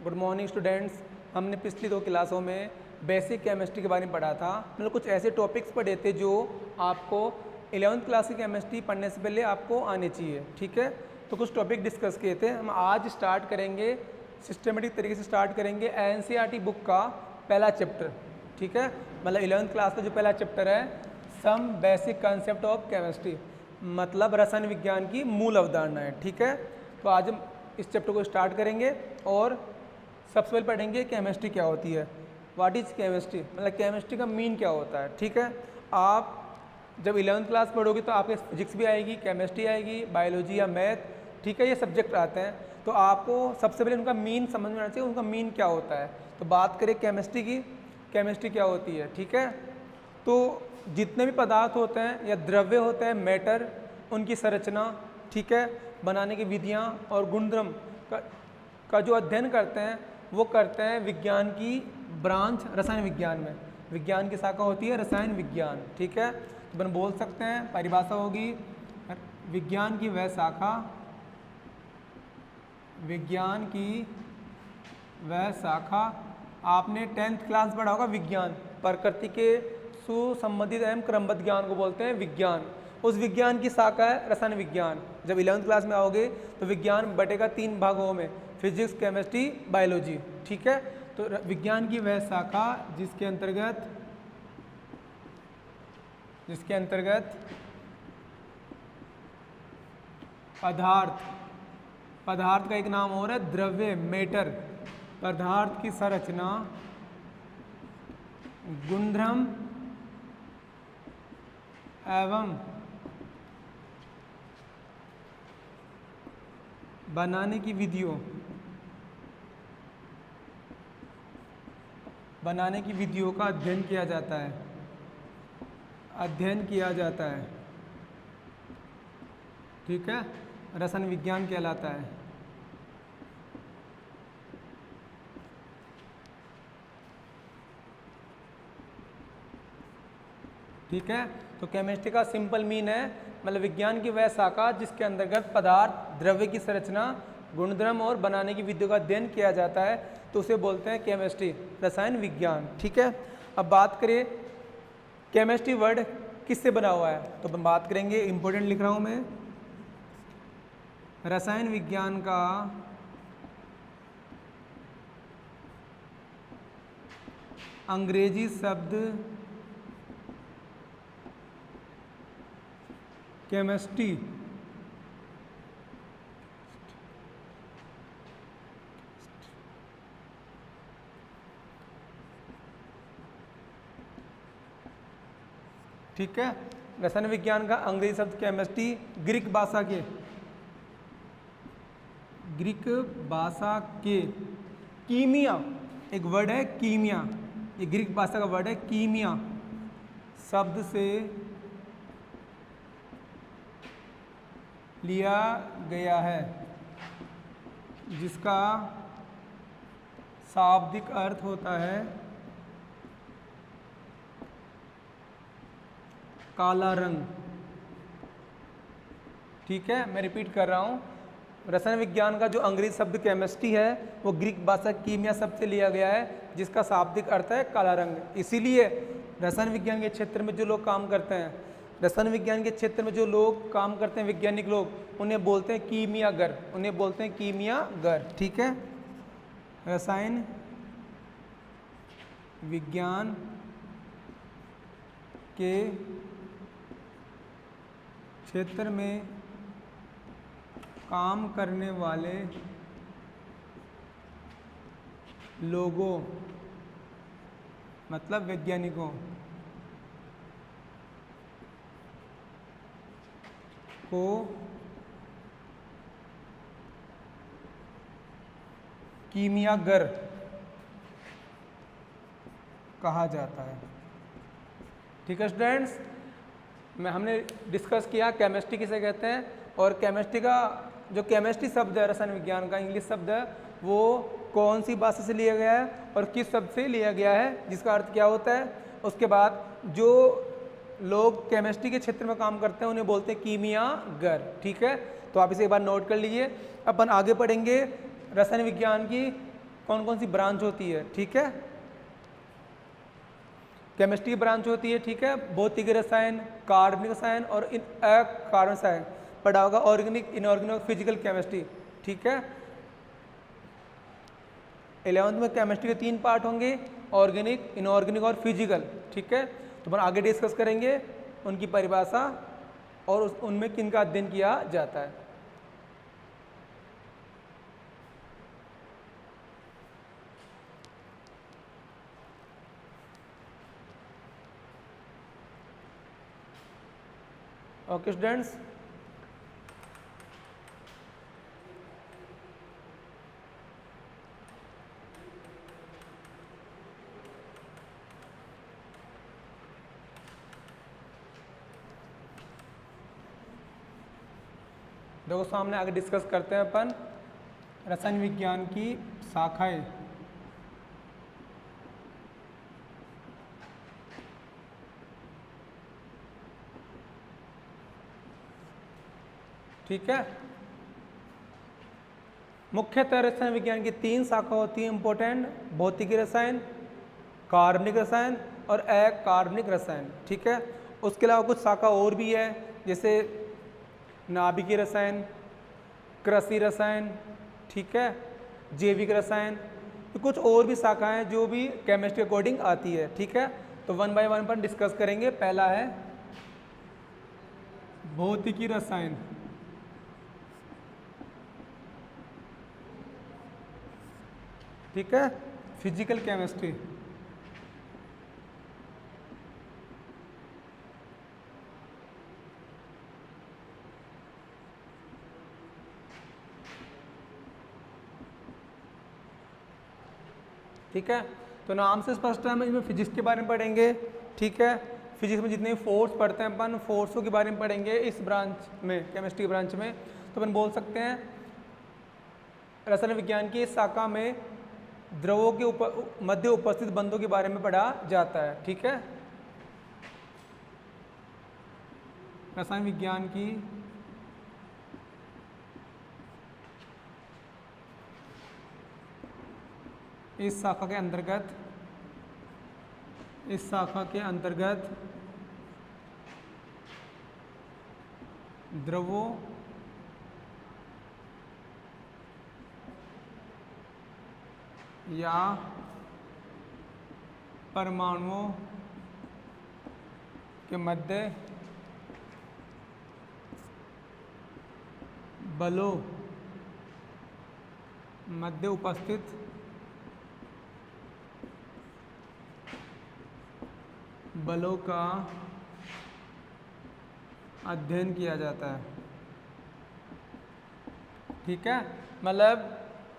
Good morning students. हमने पिछली 2 क्लासों में बेसिक केमिस्ट्री के बारे में पढ़ा था। मतलब कुछ ऐसे टॉपिक्स पढ़े थे जो आपको 11th क्लास की केमिस्ट्री पढ़ने से पहले आपको आने चाहिए, ठीक है। तो कुछ टॉपिक डिस्कस किए थे। हम आज स्टार्ट करेंगे, सिस्टमेटिक तरीके से स्टार्ट करेंगे एनसीईआरटी बुक का पहला चैप्टर, ठीक है। मतलब 11th क्लास का जो पहला चैप्टर है, some basic concept of chemistry, मतलब रसायन विज्ञान की मूल अवधारणाएं, ठीक है। तो आज हम इस चैप्टर को स्टार्ट करेंगे और सबसे पहले पढ़ेंगे केमिस्ट्री क्या होती है, व्हाट इज़ केमिस्ट्री, मतलब केमिस्ट्री का मीन क्या होता है, ठीक है। आप जब 11th क्लास पढ़ोगे तो आपके फिजिक्स भी आएगी, केमिस्ट्री आएगी, बायोलॉजी या मैथ, ठीक है, ये सब्जेक्ट आते हैं। तो आपको सबसे पहले उनका मीन समझ में आना चाहिए, उनका मीन क्या होता है। तो बात करें केमिस्ट्री की, केमिस्ट्री क्या होती है, ठीक है। तो जितने भी पदार्थ होते हैं या द्रव्य होते हैं, मैटर, उनकी संरचना, ठीक है, बनाने की विधियाँ और गुणधर्म का जो अध्ययन करते हैं वो करते हैं विज्ञान की ब्रांच रसायन विज्ञान में। विज्ञान की शाखा होती है रसायन विज्ञान, ठीक है। तो अपन बोल सकते हैं, परिभाषा होगी विज्ञान की वह शाखा, विज्ञान की वह शाखा। आपने 10th क्लास पढ़ा होगा विज्ञान, प्रकृति के सुसंबंधित एवं क्रमबद्ध ज्ञान को बोलते हैं विज्ञान। उस विज्ञान की शाखा है रसायन विज्ञान। जब 11th क्लास में आओगे तो विज्ञान बटेगा 3 भागों में, फिजिक्स, केमिस्ट्री, बायोलॉजी, ठीक है। तो विज्ञान की वह शाखा जिसके अंतर्गत पदार्थ का एक नाम और है द्रव्य, मैटर, पदार्थ की संरचना, गुणधर्म एवं बनाने की विधियों का अध्ययन किया जाता है, ठीक है, रसायन विज्ञान कहलाता है। ठीक है। तो केमिस्ट्री का सिंपल मीन है, मतलब विज्ञान की वह शाखा जिसके अंतर्गत पदार्थ, द्रव्य की संरचना, गुणधर्म और बनाने की विधियों का अध्ययन किया जाता है, तो उसे बोलते हैं केमिस्ट्री, रसायन विज्ञान, ठीक है। अब बात करें केमिस्ट्री वर्ड किससे बना हुआ है, तो हम बात करेंगे, इंपॉर्टेंट लिख रहा हूं मैं, रसायन विज्ञान का अंग्रेजी शब्द केमिस्ट्री ठीक है। रसायन विज्ञान का अंग्रेजी शब्द केमिस्ट्री ग्रीक भाषा के कीमिया, एक वर्ड है कीमिया, ये ग्रीक भाषा का वर्ड है कीमिया शब्द से लिया गया है, जिसका शाब्दिक अर्थ होता है काला रंग, ठीक है। मैं रिपीट कर रहा हूँ, रसायन विज्ञान का जो अंग्रेजी शब्द केमिस्ट्री है वो ग्रीक भाषा कीमिया शब्द से लिया गया है, जिसका शाब्दिक अर्थ है काला रंग। इसीलिए रसायन विज्ञान के क्षेत्र में जो लोग काम करते हैं, वैज्ञानिक लोग, उन्हें बोलते हैं कीमियागर, ठीक है। रसायन विज्ञान के क्षेत्र में काम करने वाले लोगों, मतलब वैज्ञानिकों को कीमियागर कहा जाता है, ठीक है स्टूडेंट्स। हमने डिस्कस किया केमिस्ट्री किसे कहते हैं, और केमिस्ट्री का जो केमिस्ट्री शब्द है रसायन विज्ञान का इंग्लिश शब्द है, वो कौन सी भाषा से लिया गया है और किस शब्द से लिया गया है, जिसका अर्थ क्या होता है। उसके बाद जो लोग केमिस्ट्री के क्षेत्र में काम करते हैं उन्हें बोलते हैं कीमियागर, ठीक है। तो आप इसे एक बार नोट कर लीजिए। अपन आगे पढ़ेंगे रसायन विज्ञान की कौन कौन सी ब्रांच होती है, ठीक है। केमिस्ट्री की ब्रांच होती है, ठीक है, भौतिक रसायन, कार्बनिक रसायन और अकार्बनिक रसायन पढ़ा होगा, ऑर्गेनिक, इनऑर्गेनिक और फिजिकल केमिस्ट्री, ठीक है। 11th में केमिस्ट्री के 3 पार्ट होंगे, ऑर्गेनिक, इनऑर्गेनिक और फिजिकल, ठीक है। तो अपन आगे डिस्कस करेंगे उनकी परिभाषा और उनमें किन का अध्ययन किया जाता है। ओके स्टूडेंट्स, देखो सामने आगे डिस्कस करते हैं अपन रसायन विज्ञान की शाखाएं। ठीक है, मुख्यतः रसायन विज्ञान की 3 शाखा होती है इंपॉर्टेंट, भौतिक रसायन, कार्बनिक रसायन और अकार्बनिक रसायन, ठीक है। उसके अलावा कुछ शाखा और भी है, जैसे नाभिकीय रसायन, कृषि रसायन, ठीक है, जैविक रसायन, तो कुछ और भी शाखाएं जो भी केमिस्ट्री अकॉर्डिंग आती है, ठीक है। तो 1 बाय 1 पर डिस्कस करेंगे। पहला है भौतिकी रसायन, ठीक है, फिजिकल केमिस्ट्री, ठीक है। तो नाम से स्पष्ट है, हम इसमें फिजिक्स के बारे में पढ़ेंगे, ठीक है। फिजिक्स में जितने फोर्स पढ़ते हैं अपन, फोर्सों के बारे में पढ़ेंगे इस ब्रांच में, केमिस्ट्री ब्रांच में। तो अपन बोल सकते हैं रसायन विज्ञान की इस शाखा में द्रवों के मध्य उपस्थित बंधों के बारे में पढ़ा जाता है, ठीक है। रसायन विज्ञान की इस शाखा के अंतर्गत द्रवों या परमाणुओं के मध्य उपस्थित बलों का अध्ययन किया जाता है, ठीक है। मतलब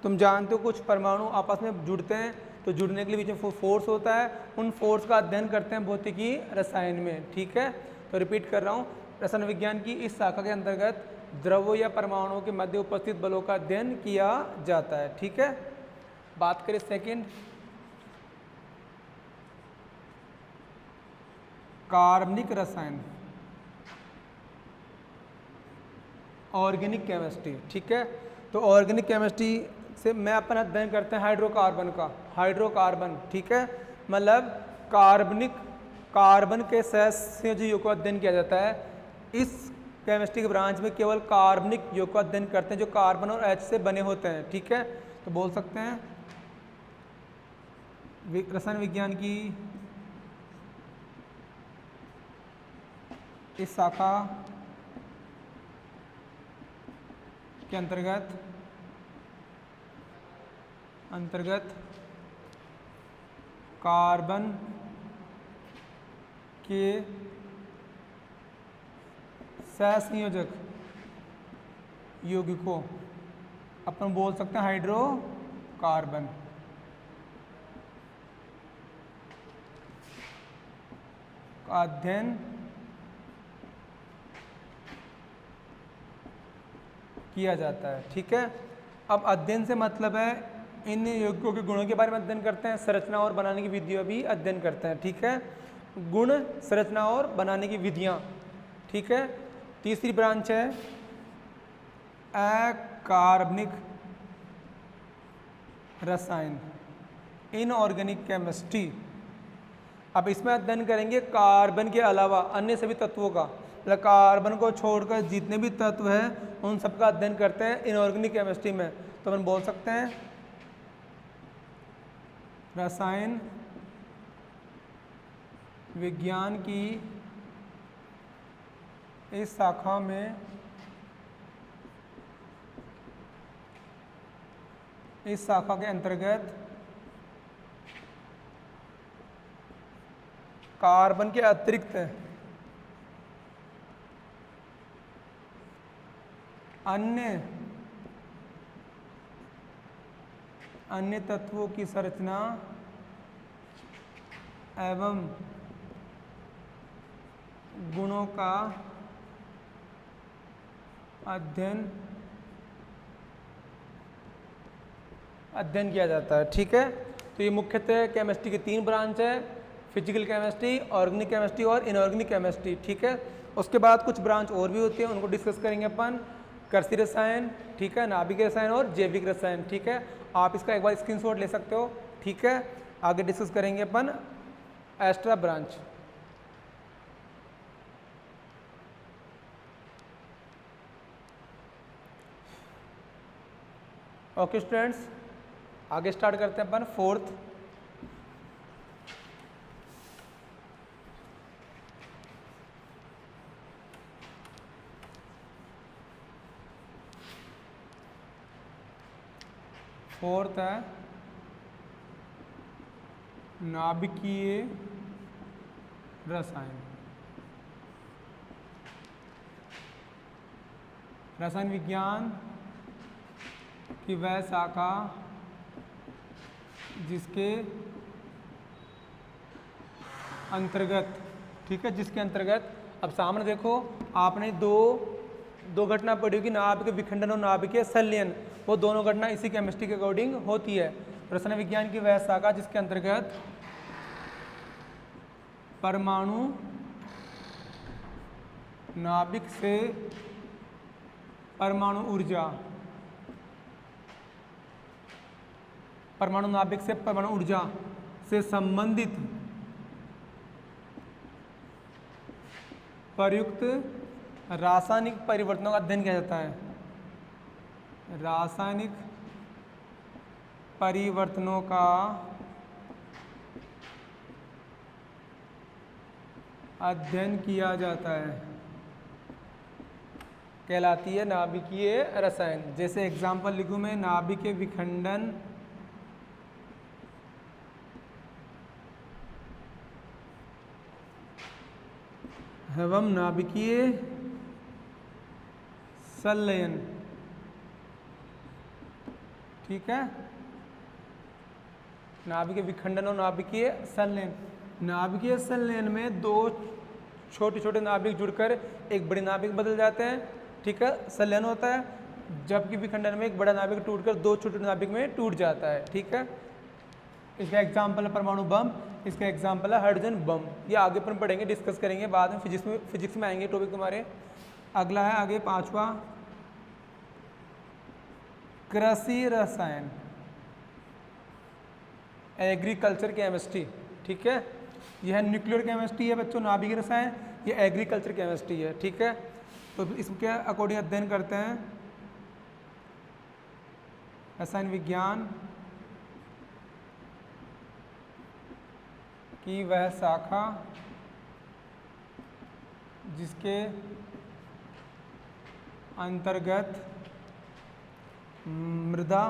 तुम जानते हो कुछ परमाणु आपस में जुड़ते हैं, तो जुड़ने के लिए बीच में फोर्स होता है, उन फोर्स का अध्ययन करते हैं भौतिकी रसायन में, ठीक है। तो रिपीट कर रहा हूँ, रसायन विज्ञान की इस शाखा के अंतर्गत द्रव्यों या परमाणुओं के मध्य उपस्थित बलों का अध्ययन किया जाता है, ठीक है। बात करें सेकंड, कार्बनिक रसायन, ऑर्गेनिक केमिस्ट्री, ठीक है। तो ऑर्गेनिक केमिस्ट्री से मैं अपन अध्ययन करते हैं हाइड्रोकार्बन का, हाइड्रोकार्बन, ठीक है। मतलब कार्बन के सहसंयोजी युग का अध्ययन किया जाता है। इस केमिस्ट्री के ब्रांच में केवल कार्बनिक युग का अध्ययन करते हैं जो कार्बन और H से बने होते हैं, ठीक है। तो बोल सकते हैं रसायन विज्ञान की इस शाखा के अंतर्गत कार्बन के सहसंयोजक यौगिकों अपन बोल सकते हैं हाइड्रोकार्बन, का अध्ययन किया जाता है, ठीक है। अब अध्ययन से मतलब है इन यौगिकों के गुणों के बारे में अध्ययन करते हैं, संरचना और बनाने की विधियों भी अध्ययन करते हैं, ठीक है। गुण, संरचना और बनाने की विधियां, ठीक है। तीसरी ब्रांच है अकार्बनिक रसायन, इनऑर्गेनिक केमिस्ट्री। अब इसमें अध्ययन करेंगे कार्बन के अलावा अन्य सभी तत्वों का, मतलब कार्बन को छोड़कर जितने भी तत्व हैं उन सबका अध्ययन करते हैं इनऑर्गेनिक केमिस्ट्री में। तो हम बोल सकते हैं रसायन विज्ञान की इस शाखा में इस शाखा के अंतर्गत कार्बन के अतिरिक्त अन्य तत्वों की संरचना एवं गुणों का अध्ययन किया जाता है। ठीक है, तो ये मुख्यतः केमिस्ट्री की 3 ब्रांच है, फिजिकल केमिस्ट्री, ऑर्गेनिक केमिस्ट्री और इनऑर्गेनिक केमिस्ट्री। ठीक है, उसके बाद कुछ ब्रांच और भी होती है, उनको डिस्कस करेंगे अपन। कृषि रसायन, ठीक है, नाभिक रसायन और जैविक रसायन। ठीक है, आप इसका एक बार स्क्रीनशॉट ले सकते हो। ठीक है, आगे डिस्कस करेंगे अपन एक्स्ट्रा ब्रांच। ओके स्टूडेंट्स, आगे स्टार्ट करते हैं अपन 4th। है नाभिकीय रसायन, रसायन विज्ञान की वह शाखा जिसके अंतर्गत, ठीक है, जिसके अंतर्गत, अब सामने देखो आपने दो घटना पढ़ी होगी, नाभिक विखंडन और नाभिकीय संलयन। वो दोनों घटना इसी केमिस्ट्री के अकॉर्डिंग होती है। रसायन विज्ञान की वह शाखा जिसके अंतर्गत परमाणु नाभिक से परमाणु ऊर्जा, परमाणु नाभिक से परमाणु ऊर्जा से संबंधित प्रयुक्त रासायनिक परिवर्तनों का अध्ययन किया जाता है। रासायनिक परिवर्तनों का अध्ययन किया जाता है, कहलाती है नाभिकीय रसायन। जैसे एग्जाम्पल लिखूं मैं, नाभिकीय विखंडन एवं नाभिकीय संलयन। ठीक है, नाभिकीय विखंडन और नाभिकीय संलयन। नाभिकीय संलयन में 2 छोटे छोटे नाभिक जुड़कर एक बड़े नाभिक बदल जाते हैं। ठीक है, संलयन होता है, जबकि विखंडन में एक बड़ा नाभिक टूटकर 2 छोटे नाभिक में टूट जाता है। ठीक है, इसका एग्जाम्पल है परमाणु बम, इसका एग्जाम्पल है हाइड्रोजन बम। ये आगे पर पढ़ेंगे, डिस्कस करेंगे बाद में, फिजिक्स में आएंगे टॉपिक तुम्हारे। अगला है आगे 5वां, कृषि रसायन, एग्रीकल्चर केमिस्ट्री। ठीक है, यह न्यूक्लियर केमिस्ट्री है बच्चों, नाभिकीय रसायन, ये एग्रीकल्चर केमिस्ट्री है। ठीक है, तो इसके अकॉर्डिंग अध्ययन करते हैं रसायन विज्ञान की वह शाखा जिसके अंतर्गत मृदा,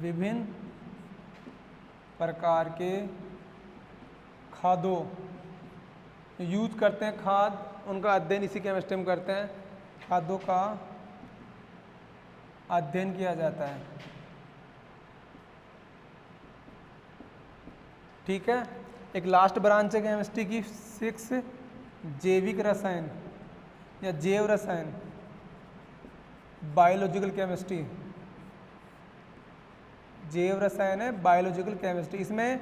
विभिन्न प्रकार के खादों यूज करते हैं, खाद, उनका अध्ययन इसी केमिस्ट्री में करते हैं। खादों का अध्ययन किया जाता है। ठीक है, एक लास्ट ब्रांच है केमिस्ट्री की 6, जैविक रसायन या जैव रसायन, बायोलॉजिकल केमिस्ट्री। जैव रसायन है बायोलॉजिकल केमिस्ट्री, इसमें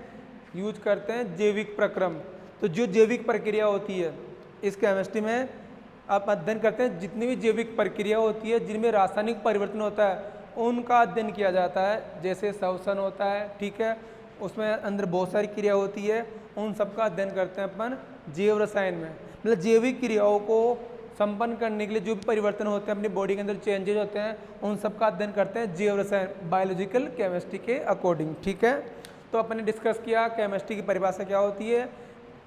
यूज करते हैं जैविक प्रक्रम। तो जो जैविक प्रक्रिया होती है इस केमिस्ट्री में आप अध्ययन करते हैं जितनी भी जैविक प्रक्रिया होती है जिनमें रासायनिक परिवर्तन होता है उनका अध्ययन किया जाता है। जैसे श्वसन होता है, ठीक है, उसमें अंदर बहुत सारी क्रिया होती है, उन सब का अध्ययन करते हैं अपन जैव रसायन में। मतलब जैविक क्रियाओं को संपन्न करने के लिए जो भी परिवर्तन होते हैं अपनी बॉडी के अंदर चेंजेज होते हैं उन सब का अध्ययन करते हैं जैव रसायन बायोलॉजिकल केमिस्ट्री के अकॉर्डिंग, ठीक है। तो अपन ने डिस्कस किया केमिस्ट्री की परिभाषा क्या होती है,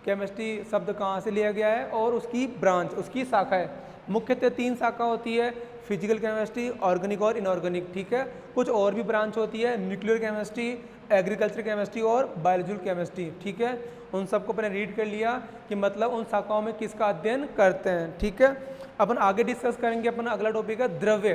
केमिस्ट्री शब्द कहाँ से लिया गया है और उसकी ब्रांच, उसकी शाखाएं मुख्यतः 3 शाखा होती है, फिजिकल केमिस्ट्री, ऑर्गेनिक और इनऑर्गेनिक, ठीक है। कुछ और भी ब्रांच होती है, न्यूक्लियर केमिस्ट्री, एग्रीकल्चर केमिस्ट्री और बायोलॉजिकल केमिस्ट्री, ठीक है। उन सबको अपने रीड कर लिया कि मतलब उन शाखाओं में किसका अध्ययन करते हैं, ठीक है। अपन आगे डिस्कस करेंगे, अपन अगला टॉपिक है द्रव्य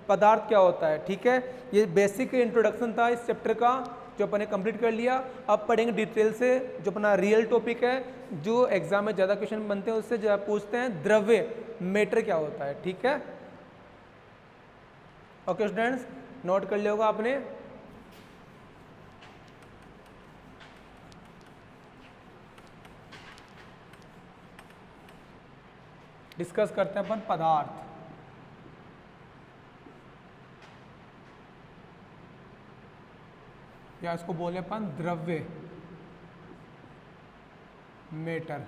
पदार्थ क्या होता है, ठीक है। ये बेसिक इंट्रोडक्शन था इस चैप्टर का जो अपन ने कंप्लीट कर लिया। अब पढ़ेंगे डिटेल से जो अपना रियल टॉपिक है जो एग्जाम में ज़्यादा क्वेश्चन बनते हैं उससे ज़्यादा पूछते हैं, द्रव्य मैटर क्या होता है, ठीक है। ओके स्टूडेंट्स, नोट कर लिया होगा आपने। डिस्कस करते हैं अपन पदार्थ। या इसको बोले अपन द्रव्य मैटर।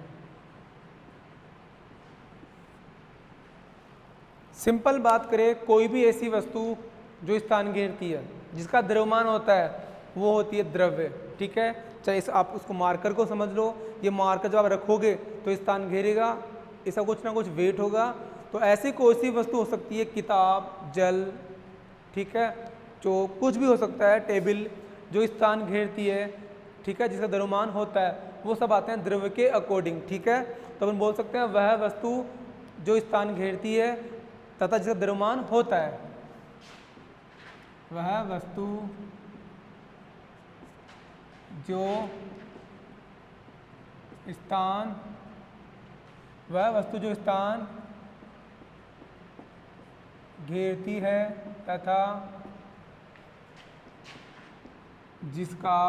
सिंपल बात करें, कोई भी ऐसी वस्तु जो स्थान घेरती है जिसका द्रव्यमान होता है वो होती है द्रव्य, ठीक है। चाहे आप उसको मार्कर को समझ लो, ये मार्कर जब आप रखोगे तो स्थान घेरेगा, इसका कुछ ना कुछ वेट होगा। तो ऐसी कोई सी वस्तु हो सकती है, किताब, जल, ठीक है, जो कुछ भी हो सकता है, टेबल, जो स्थान घेरती है, ठीक है, जिसका द्रव्यमान होता है, वो सब आते हैं द्रव्य के अकॉर्डिंग, ठीक है। तो अपन बोल सकते हैं वह वस्तु जो स्थान घेरती है तथा जिसका द्रव्यमान होता है, वह वस्तु जो स्थान घेरती है तथा जिसका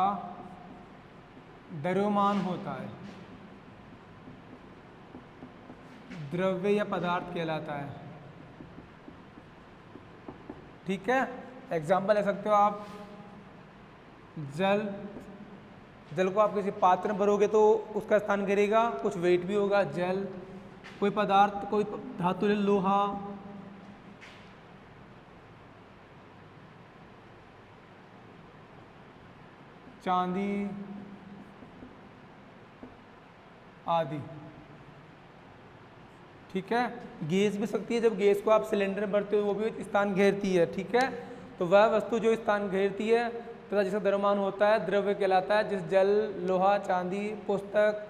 द्रव्यमान होता है द्रव्य या पदार्थ कहलाता है, ठीक है। एग्जाम्पल ले सकते हो आप, जल को आप किसी पात्र में भरोगे तो उसका स्थान घेरेगा, कुछ वेट भी होगा, जल। कोई पदार्थ, कोई धातु, लोहा, चांदी आदि, ठीक है। गैस भी सकती है, जब गैस को आप सिलेंडर में भरते हो वो भी स्थान घेरती है, ठीक है। तो वह वस्तु जो स्थान घेरती है तथा जिसका द्रव्यमान होता है द्रव्य कहलाता है। जिस जल, लोहा, चांदी, पुस्तक,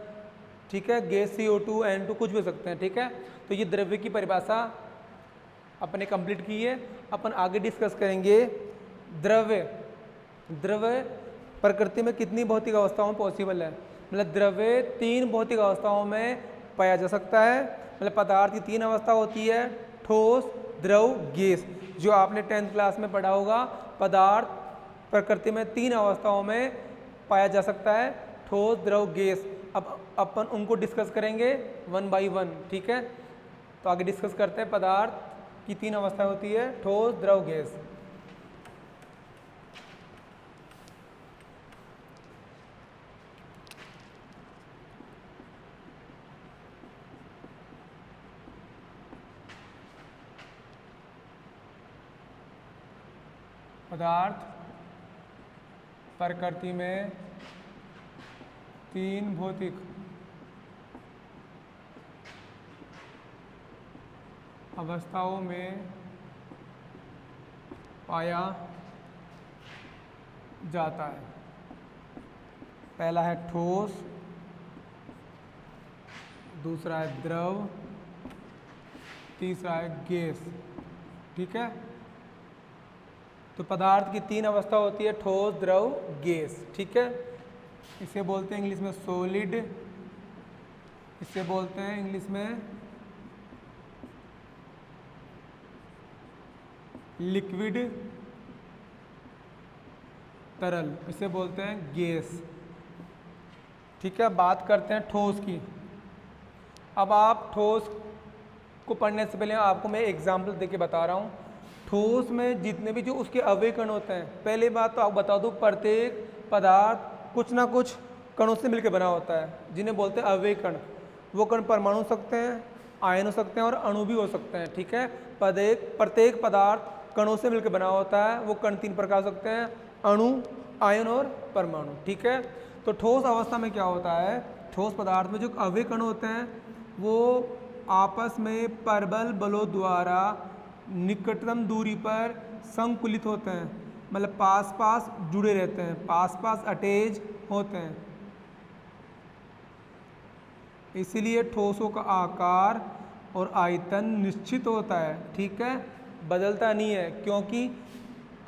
ठीक है, गैस CO2, N2 कुछ भी हो सकते हैं, ठीक है। तो ये द्रव्य की परिभाषा अपने कंप्लीट की है। अपन आगे डिस्कस करेंगे द्रव्य प्रकृति में कितनी भौतिक अवस्थाओं में पॉसिबल है। मतलब द्रव्य 3 भौतिक अवस्थाओं में पाया जा सकता है। मतलब पदार्थ की 3 अवस्था होती है, ठोस, द्रव, गैस। जो आपने 10th क्लास में पढ़ा होगा, पदार्थ प्रकृति में 3 अवस्थाओं में पाया जा सकता है, ठोस, द्रव, गैस। अब अपन उनको डिस्कस करेंगे 1 by 1, ठीक है। तो आगे डिस्कस करते हैं, पदार्थ की 3 अवस्थाएं होती है, ठोस, द्रव, गैस। पदार्थ प्रकृति में 3 भौतिक अवस्थाओं में पाया जाता है। पहला है ठोस, दूसरा है द्रव, तीसरा है गैस, ठीक है। तो पदार्थ की 3 अवस्था होती है, ठोस, द्रव, गैस, ठीक है। इसे बोलते हैं इंग्लिश में सॉलिड, इसे बोलते हैं इंग्लिश में लिक्विड, तरल, इसे बोलते हैं गैस, ठीक है। बात करते हैं ठोस की। अब आप ठोस को पढ़ने से पहले आपको मैं एग्जाम्पल देके बता रहा हूँ। ठोस में जितने भी जो उसके अवयव कण होते हैं, पहली बात तो आपको बता दूँ, प्रत्येक पदार्थ कुछ ना कुछ कणों से मिलकर बना होता है, जिन्हें बोलते हैं अवयव कण। वो कण परमाणु हो सकते हैं, आयन हो सकते हैं और अणु भी हो सकते हैं, ठीक है। प्रत्येक पदार्थ कणों से मिलकर बना होता है। वो कण 3 प्रकार हो सकते हैं, अणु, आयन और परमाणु, ठीक है। तो ठोस अवस्था में क्या होता है, ठोस पदार्थ में जो अवयव कण होते हैं वो आपस में परबल बलों द्वारा निकटतम दूरी पर संकुलित होते हैं, मतलब पास पास जुड़े रहते हैं, पास पास अटैच होते हैं। इसलिए ठोसों का आकार और आयतन निश्चित होता है, ठीक है, बदलता नहीं है, क्योंकि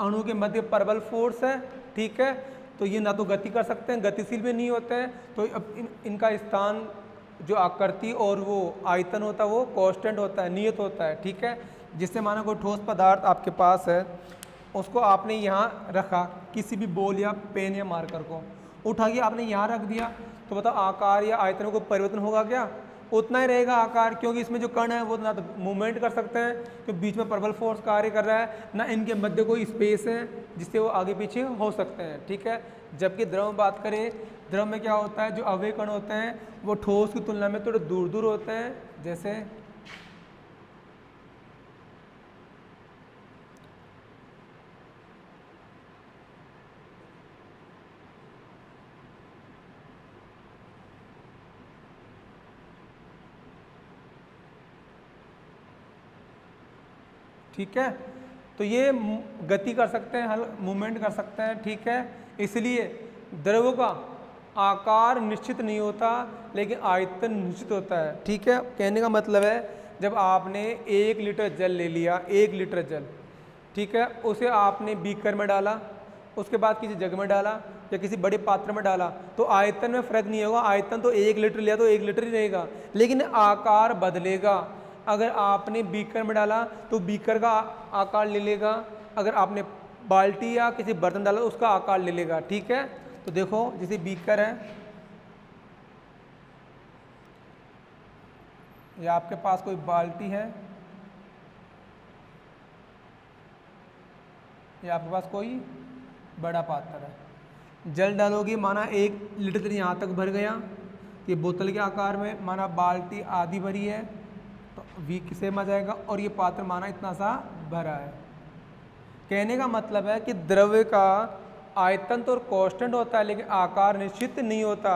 अणु के मध्य परबल फोर्स है, ठीक है। तो ये ना तो गति कर सकते हैं, गतिशील भी नहीं होते हैं। तो अब इनका स्थान जो आकृति और वो आयतन होता है वो कांस्टेंट होता है, नियत होता है, ठीक है। जिससे माना कोई ठोस पदार्थ आपके पास है, उसको आपने यहाँ रखा, किसी भी बॉल या पेन या मार्कर को उठा के आपने यहाँ रख दिया, तो बताओ आकार या आयतन में कोई परिवर्तन होगा क्या? उतना ही रहेगा आकार, क्योंकि इसमें जो कण है वो ना तो मूवमेंट कर सकते हैं, तो बीच में प्रबल फोर्स कार्य कर रहा है, ना इनके मध्य कोई स्पेस है जिससे वो आगे पीछे हो सकते हैं, ठीक है। जबकि द्रव में बात करें, द्रव में क्या होता है, जो अवयव कण होते हैं वो ठोस की तुलना में थोड़े दूर दूर होते हैं, जैसे ठीक है। तो ये गति कर सकते हैं, मूवमेंट कर सकते हैं, ठीक है। इसलिए द्रव का आकार निश्चित नहीं होता, लेकिन आयतन निश्चित होता है, ठीक है। कहने का मतलब है, जब आपने 1 लीटर जल ले लिया, 1 लीटर जल, ठीक है, उसे आपने बीकर में डाला, उसके बाद किसी जग में डाला या किसी बड़े पात्र में डाला, तो आयतन में फर्क नहीं होगा। आयतन तो 1 लीटर लिया तो 1 लीटर ही रहेगा, लेकिन आकार बदलेगा। अगर आपने बीकर में डाला तो बीकर का आकार ले लेगा, अगर आपने बाल्टी या किसी बर्तन डाला तो उसका आकार ले लेगा, ठीक है। तो देखो, जैसे बीकर है, या आपके पास कोई बाल्टी है, या आपके पास कोई बड़ा पात्र है, जल डालोगे, माना 1 लीटर यहाँ तक भर गया, ये बोतल के आकार में, माना बाल्टी आधी भरी है तो V सेम आ जाएगा, और ये पात्र माना इतना सा भरा है। कहने का मतलब है कि द्रव्य का आयतन तो कांस्टेंट होता है, लेकिन आकार निश्चित नहीं होता।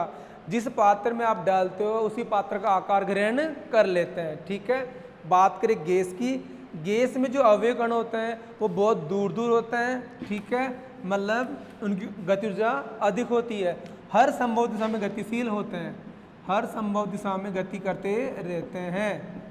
जिस पात्र में आप डालते हो उसी पात्र का आकार ग्रहण कर लेते हैं, ठीक है। बात करें गैस की, गैस में जो अवयव कण होते हैं वो बहुत दूर दूर होते हैं, ठीक है, मतलब उनकी गति ऊर्जा अधिक होती है, हर संभव दिशा में गतिशील होते हैं, हर संभव दिशा में गति करते रहते हैं,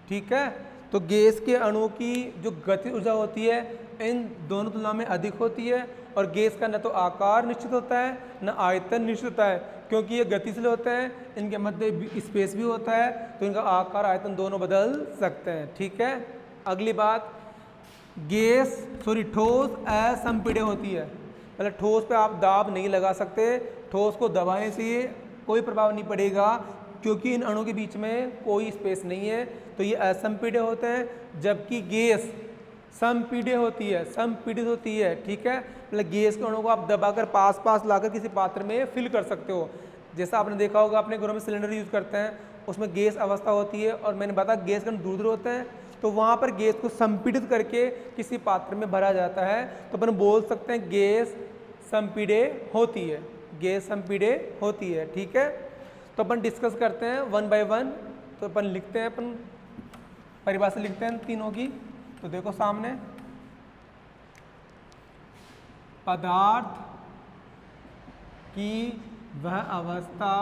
ठीक है। तो गैस के अणु की जो गति ऊर्जा होती है इन दोनों तुलना में अधिक होती है, और गैस का न तो आकार निश्चित होता है न आयतन निश्चित होता है, क्योंकि ये गतिशील होते हैं, इनके मध्य स्पेस भी होता है, तो इनका आकार आयतन दोनों बदल सकते हैं, ठीक है। अगली बात, ठोस असंपीड्य होती है, मतलब ठोस पे आप दाब नहीं लगा सकते, ठोस को दबाने से कोई प्रभाव नहीं पड़ेगा, क्योंकि इन अणुओं के बीच में कोई स्पेस नहीं है, तो ये असंपीड्य होते हैं। जबकि गैस संपीड्य होती है, संपीडित होती है, ठीक है, मतलब गैस के अणुओं को आप दबाकर पास पास लाकर किसी पात्र में फिल कर सकते हो। जैसा आपने देखा होगा, अपने घरों में सिलेंडर यूज़ करते हैं, उसमें गैस अवस्था होती है, और मैंने बताया गैस के अणु दूर दूर होते हैं, तो वहाँ पर गैस को संपीडित करके किसी पात्र में भरा जाता है, तो अपन बोल सकते हैं गैस संपीड्य होती है, गैस संपीड्य होती है, ठीक है। तो अपन डिस्कस करते हैं 1 बाय 1, तो अपन लिखते हैं, अपन परिभाषा लिखते हैं तीनों की। तो देखो सामने, पदार्थ की वह अवस्था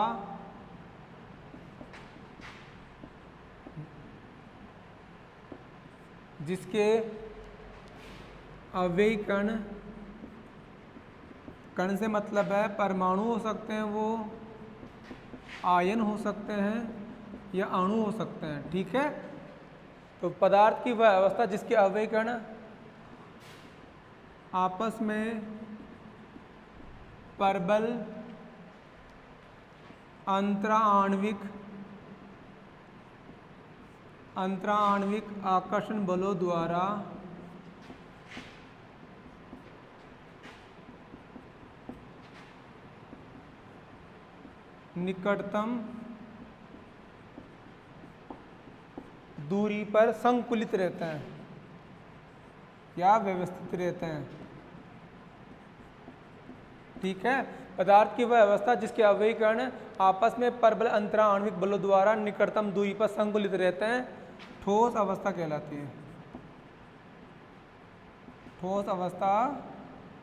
जिसके अवयव कण, कण से मतलब है परमाणु हो सकते हैं, वो आयन हो सकते हैं या अणु हो सकते हैं, ठीक है। तो पदार्थ की वह अवस्था जिसके अवयव कण आपस में परबल अंतराण्विक अंतराण्विक आकर्षण बलों द्वारा निकटतम दूरी पर संकुलित रहते हैं या व्यवस्थित रहते हैं। ठीक है, पदार्थ की वह अवस्था जिसके अवयवी कण आपस में परबल अंतराण्विक बलों द्वारा निकटतम दूरी पर संकुलित रहते हैं, ठोस अवस्था कहलाती है। ठोस अवस्था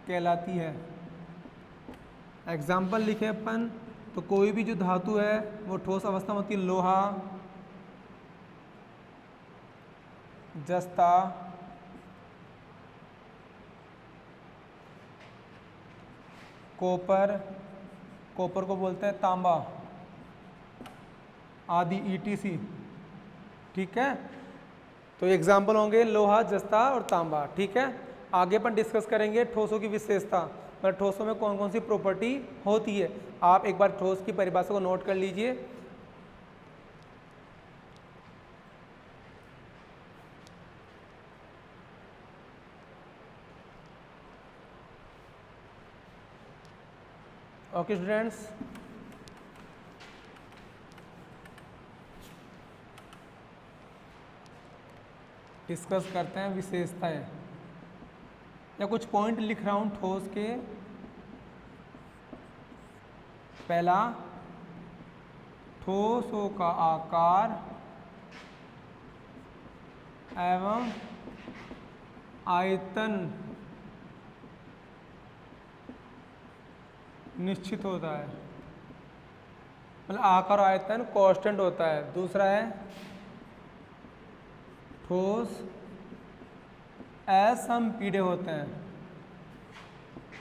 कहलाती है। एग्जाम्पल लिखे अपन तो कोई भी जो धातु है वो ठोस अवस्था में होती है। लोहा, जस्ता, कॉपर, कॉपर को बोलते हैं तांबा आदि ETC। ठीक है, तो एग्जाम्पल होंगे लोहा, जस्ता और तांबा। ठीक है, आगे अपन डिस्कस करेंगे ठोसों की विशेषता, मतलब ठोसों में कौन कौन सी प्रॉपर्टी होती है। आप एक बार ठोस की परिभाषा को नोट कर लीजिए। ओके स्टूडेंट्स, डिस्कस करते हैं विशेषताएं, या कुछ पॉइंट लिख रहा हूं ठोस के। पहला, ठोसों का आकार एवं आयतन निश्चित होता है, मतलब आकार आयतन कांस्टेंट होता है। दूसरा है ठोस असंपीड्य होते हैं,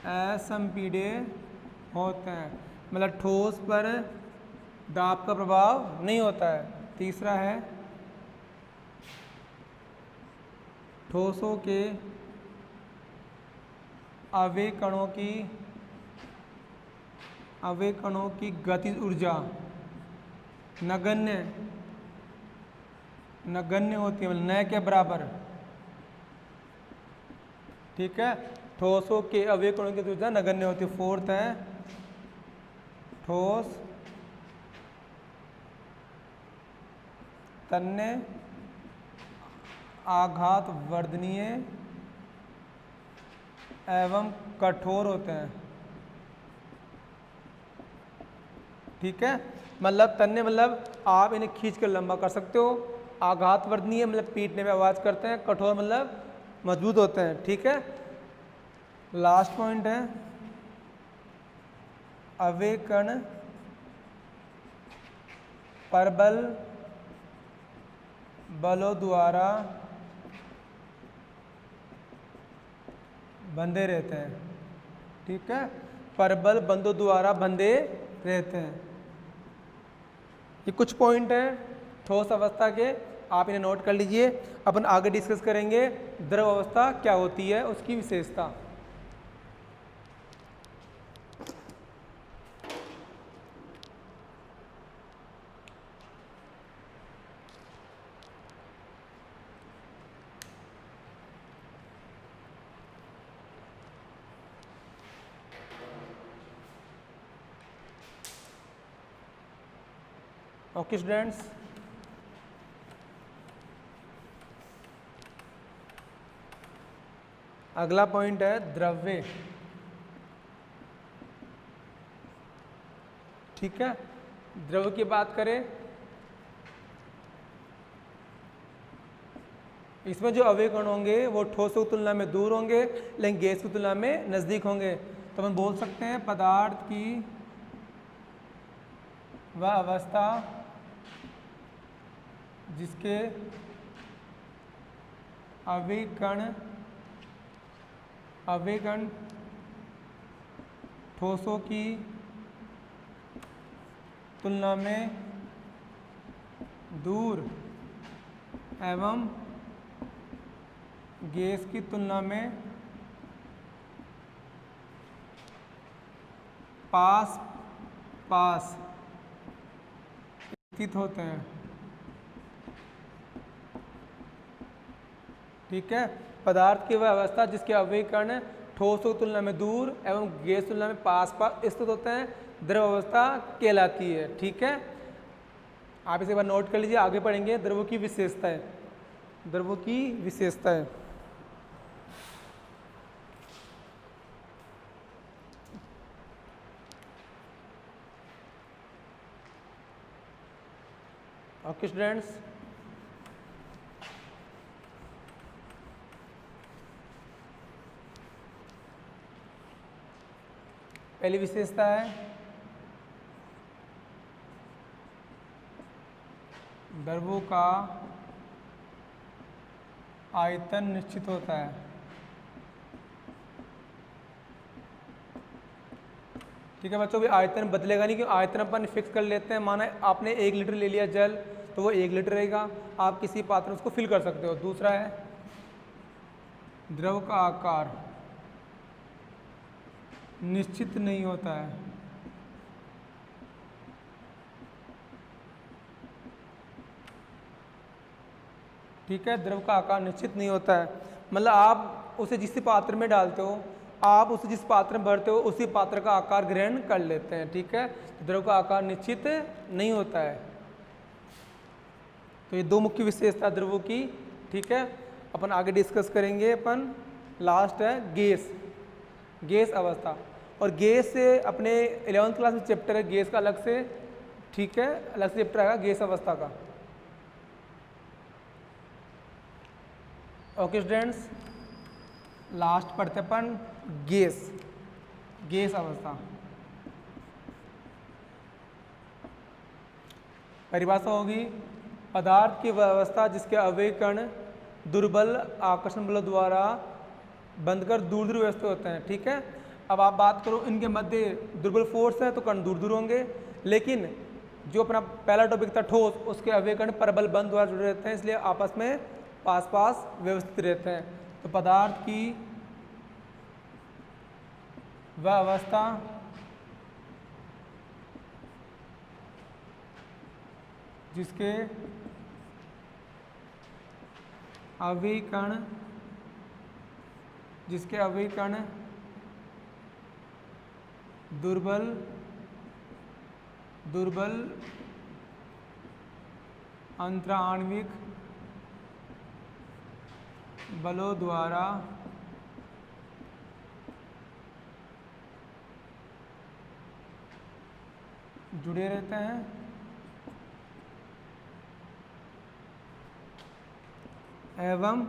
असंपीड्य होते हैं, मतलब ठोस पर दाब का प्रभाव नहीं होता है। तीसरा है ठोसों के अवयव कणों की गतिज ऊर्जा नगण्य होती है, मतलब न के बराबर। ठीक है, ठोसों के अवयव कणों की ऊर्जा नगण्य होती है। फोर्थ है ठोस तन्य आघात वर्धनीय एवं कठोर होते हैं। ठीक है, मतलब तन्य मतलब आप इन्हें खींच कर लंबा कर सकते हो। आघात वर्धनीय मतलब पीटने में आवाज करते हैं। कठोर मतलब मजबूत होते हैं। ठीक है, लास्ट पॉइंट है अवयव कण परबल बलों द्वारा बंधे रहते हैं। ठीक है, परबल बंधों द्वारा बंधे रहते हैं। ये कुछ पॉइंट हैं ठोस अवस्था के, आप इन्हें नोट कर लीजिए। अपन आगे डिस्कस करेंगे द्रव अवस्था क्या होती है, उसकी विशेषता। ओके स्टूडेंट्स, अगला पॉइंट है द्रव्य। ठीक है, द्रव्य की बात करें, इसमें जो अवयव कण होंगे वो ठोसों की तुलना में दूर होंगे, लेकिन गैस की तुलना में नजदीक होंगे। तो हम बोल सकते हैं पदार्थ की वह अवस्था जिसके अवयव कण ठोसों की तुलना में दूर एवं गैस की तुलना में पास पास स्थित होते हैं। ठीक है। पदार्थ की वह अवस्था जिसके अवयवी कण ठोसों की तुलना में दूर एवं गैस की तुलना में पास पास स्थित होते हैं, द्रव अवस्था कहलाती है। ठीक है, आप इसे एक बार नोट कर लीजिए। आगे पढ़ेंगे द्रवों की विशेषताएं। द्रवों की विशेषताएं, ओके स्टूडेंट्स, पहली विशेषता है द्रवों का आयतन निश्चित होता है। ठीक है बच्चों, भी आयतन बदलेगा नहीं, क्योंकि आयतन अपन फिक्स कर लेते हैं। माना आपने 1 लीटर ले लिया जल, तो वो 1 लीटर रहेगा, आप किसी पात्र में उसको फिल कर सकते हो। दूसरा है द्रव का आकार निश्चित नहीं होता है। ठीक है, द्रव का आकार निश्चित नहीं होता है, मतलब आप उसे जिस पात्र में डालते हो, आप उसे जिस पात्र में भरते हो उसी पात्र का आकार ग्रहण कर लेते हैं। ठीक है, द्रव का आकार निश्चित नहीं होता है। तो ये दो मुख्य विशेषता द्रवों की। ठीक है, अपन आगे डिस्कस करेंगे। अपन लास्ट है गैस, गैस अवस्था। और गैस से अपने 11th क्लास में चैप्टर है गैस का अलग से। ठीक है, अलग से चैप्टर आएगा गैस अवस्था का। ओके स्टूडेंट्स, लास्ट पढ़ते अपन गैस, गैस अवस्था। परिभाषा होगी पदार्थ की वह अवस्था जिसके अवयवी कण दुर्बल आकर्षण बल द्वारा बंधकर दूर दूर व्यवस्थित होते हैं। ठीक है, अब आप बात करो इनके मध्य दुर्बल फोर्स है तो कण दूर दूर होंगे, लेकिन जो अपना पहला टॉपिक था ठोस, उसके अवयवी कण परबल बंध द्वारा जुड़े रहते हैं, इसलिए आपस में पास पास व्यवस्थित रहते हैं। तो पदार्थ की वह अवस्था जिसके अवयवी कण दुर्बल अंतराण्विक बलों द्वारा जुड़े रहते हैं एवं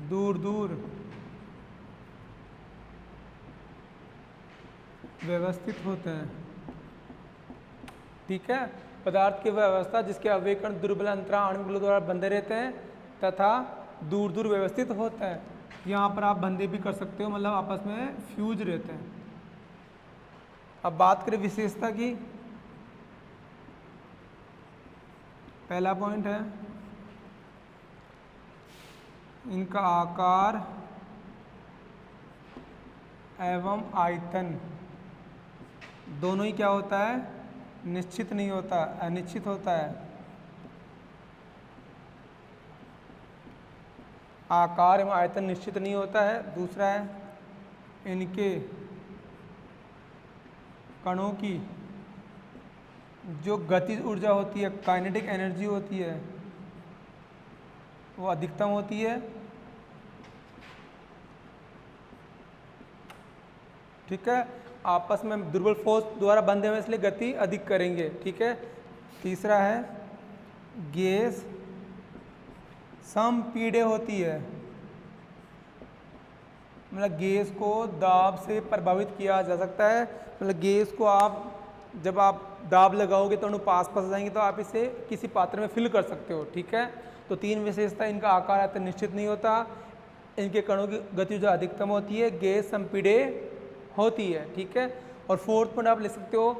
दूर दूर व्यवस्थित होते हैं। ठीक है, पदार्थ की वह अवस्था जिसके अवयवी कण दुर्बल अंतराण्विक बलों द्वारा बंधे रहते हैं तथा दूर दूर व्यवस्थित होता है। यहाँ पर आप बंधे भी कर सकते हो, मतलब आपस में फ्यूज रहते हैं। अब बात करें विशेषता की। पहला पॉइंट है इनका आकार एवं आयतन दोनों ही क्या होता है, निश्चित नहीं होता, अनिश्चित होता है। आकार एवं आयतन निश्चित नहीं होता है। दूसरा है इनके कणों की जो गतिज ऊर्जा होती है, काइनेटिक एनर्जी होती है, वो अधिकतम होती है। ठीक है, आपस में दुर्बल फोर्स द्वारा बंधे हुए इसलिए गति अधिक करेंगे। ठीक है, तीसरा है गैस समपीड़े होती है, मतलब गैस को दाब से प्रभावित किया जा सकता है। मतलब गैस को आप जब आप दाब लगाओगे तो पास पास जाएंगे, तो आप इसे किसी पात्र में फिल कर सकते हो। ठीक है, तो 3 विशेषता, इनका आकार आयतन निश्चित नहीं होता, इनके कणों की गति जो अधिकतम होती है, गैस संपीड़े होती है। ठीक है, और 4th पॉइंट आप लिख सकते हो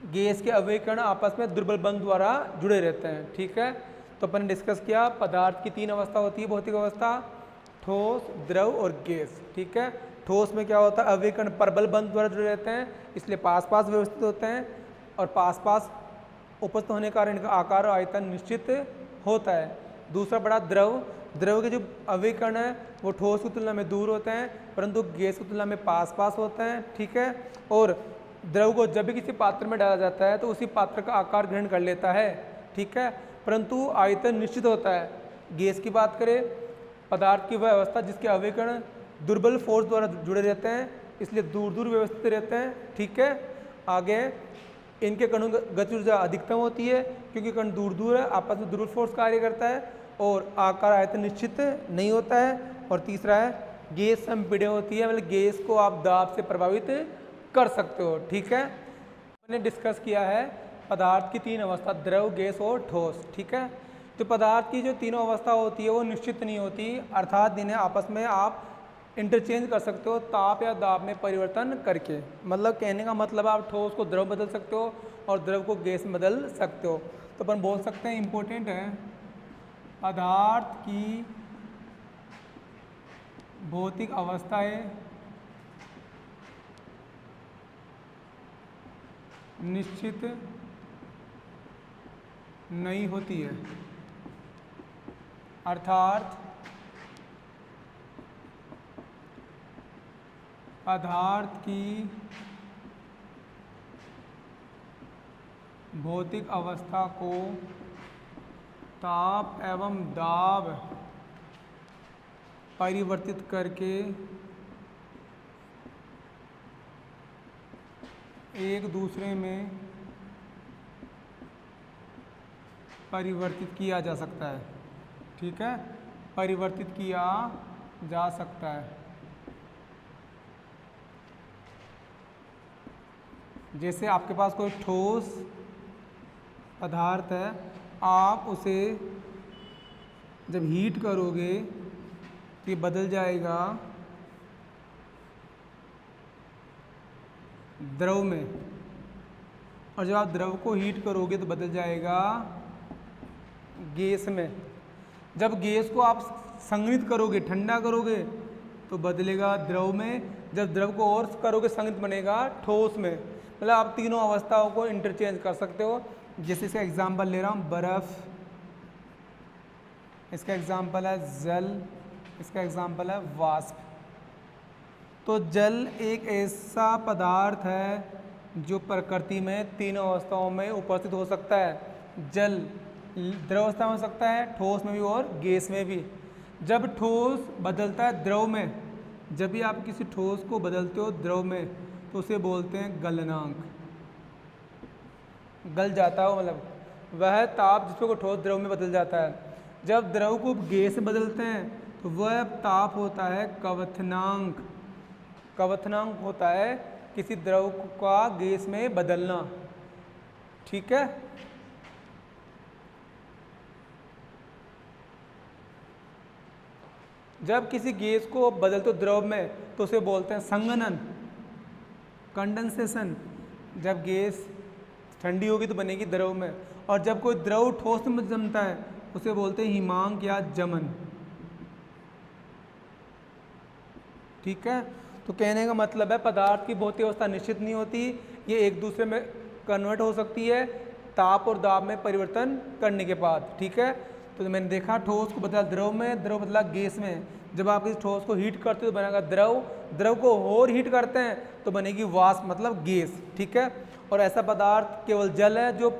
गैस के अवयवी कण आपस में दुर्बल बंध द्वारा जुड़े रहते हैं। ठीक है, तो अपन ने डिस्कस किया पदार्थ की 3 अवस्था होती है, भौतिक अवस्था, ठोस, द्रव और गैस। ठीक है, ठोस में क्या होता है, अवयवी कण परबल बंध द्वारा जुड़े रहते हैं, इसलिए पास पास व्यवस्थित होते हैं, और पास पास उपस्थित होने के कारण इनका आकार और आयतन निश्चित होता है। दूसरा पढ़ा द्रव। द्रव के जो अवयवीकरण है वो ठोस की तुलना में दूर होते हैं, परंतु गैस की तुलना में पास पास होते हैं। ठीक है, और द्रव को जब भी किसी पात्र में डाला जाता है तो उसी पात्र का आकार ग्रहण कर लेता है। ठीक है, परंतु आयतन निश्चित होता है। गैस की बात करें, पदार्थ की वह अवस्था जिसके अवयवीकरण दुर्बल फोर्स द्वारा जुड़े रहते हैं, इसलिए दूर दूर व्यवस्थित रहते हैं। ठीक है, आगे इनके कणों की गति ऊर्जा अधिकतम होती है क्योंकि कण दूर दूर है, आपस में दुर्बल फोर्स कार्य करता है, और आकार आयतन निश्चित नहीं होता है। और तीसरा है गैस संपीड़ित होती है, मतलब गैस को आप दाब से प्रभावित कर सकते हो। ठीक है, हमने डिस्कस किया है पदार्थ की तीन अवस्था, द्रव, गैस और ठोस। ठीक है, तो पदार्थ की जो तीनों अवस्था होती है वो निश्चित नहीं होती, अर्थात इन्हें आपस में आप इंटरचेंज कर सकते हो ताप या दाब में परिवर्तन करके। मतलब कहने का मतलब आप ठोस को द्रव बदल सकते हो और द्रव को गैस में बदल सकते हो। तो अपन बोल सकते हैं इम्पोर्टेंट है पदार्थ की भौतिक अवस्थाएं निश्चित नहीं होती है, अर्थात पदार्थ की भौतिक अवस्था को ताप एवं दाब परिवर्तित करके एक दूसरे में परिवर्तित किया जा सकता है। ठीक है, परिवर्तित किया जा सकता है। जैसे आपके पास कोई ठोस पदार्थ है, आप उसे जब हीट करोगे तो ये बदल जाएगा द्रव में, और जब आप द्रव को हीट करोगे तो बदल जाएगा गैस में। जब गैस को आप संघनित करोगे, ठंडा करोगे तो बदलेगा द्रव में, जब द्रव को और करोगे संघनित बनेगा ठोस में। मतलब आप तीनों अवस्थाओं को इंटरचेंज कर सकते हो। जैसे इसका एग्जांपल ले रहा हूँ बर्फ़, इसका एग्जांपल है जल, इसका एग्जांपल है वाष्प। तो जल एक ऐसा पदार्थ है जो प्रकृति में तीनों अवस्थाओं में उपस्थित हो सकता है। जल द्रव अवस्था में हो सकता है, ठोस में भी और गैस में भी। जब ठोस बदलता है द्रव में, जब भी आप किसी ठोस को बदलते हो द्रव में तो उसे बोलते हैं गलनांक। गल जाता है मतलब वह ताप जिसको ठोस द्रव में बदल जाता है। जब द्रव को गैस में बदलते हैं तो वह ताप होता है क्वथनांक। क्वथनांक होता है किसी द्रव का गैस में बदलना। ठीक है, जब किसी गैस को बदलते हो द्रव में तो उसे बोलते हैं संघनन, कंडेंसेशन। जब गैस ठंडी होगी तो बनेगी द्रव में, और जब कोई द्रव ठोस में जमता है उसे बोलते हैं हिमांक या जमन। ठीक है, तो कहने का मतलब है पदार्थ की भौतिक अवस्था निश्चित नहीं होती, ये एक दूसरे में कन्वर्ट हो सकती है ताप और दाब में परिवर्तन करने के बाद। ठीक है, तो मैंने देखा ठोस को बदला द्रव में, द्रव बदला गैस में। जब आप इस ठोस को हीट करते हो तो बनेगा द्रव, द्रव को और हीट करते हैं तो बनेगी वाष्प मतलब गैस। ठीक है, और ऐसा पदार्थ केवल जल है जो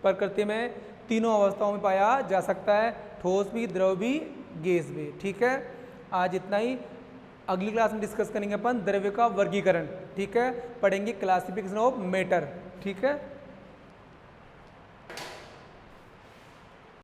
प्रकृति में तीनों अवस्थाओं में पाया जा सकता है, ठोस भी, द्रव भी, गैस भी। ठीक है, आज इतना ही। अगली क्लास में डिस्कस करेंगे अपन द्रव्य का वर्गीकरण। ठीक है, पढ़ेंगे क्लासिफिकेशन ऑफ मैटर। ठीक है।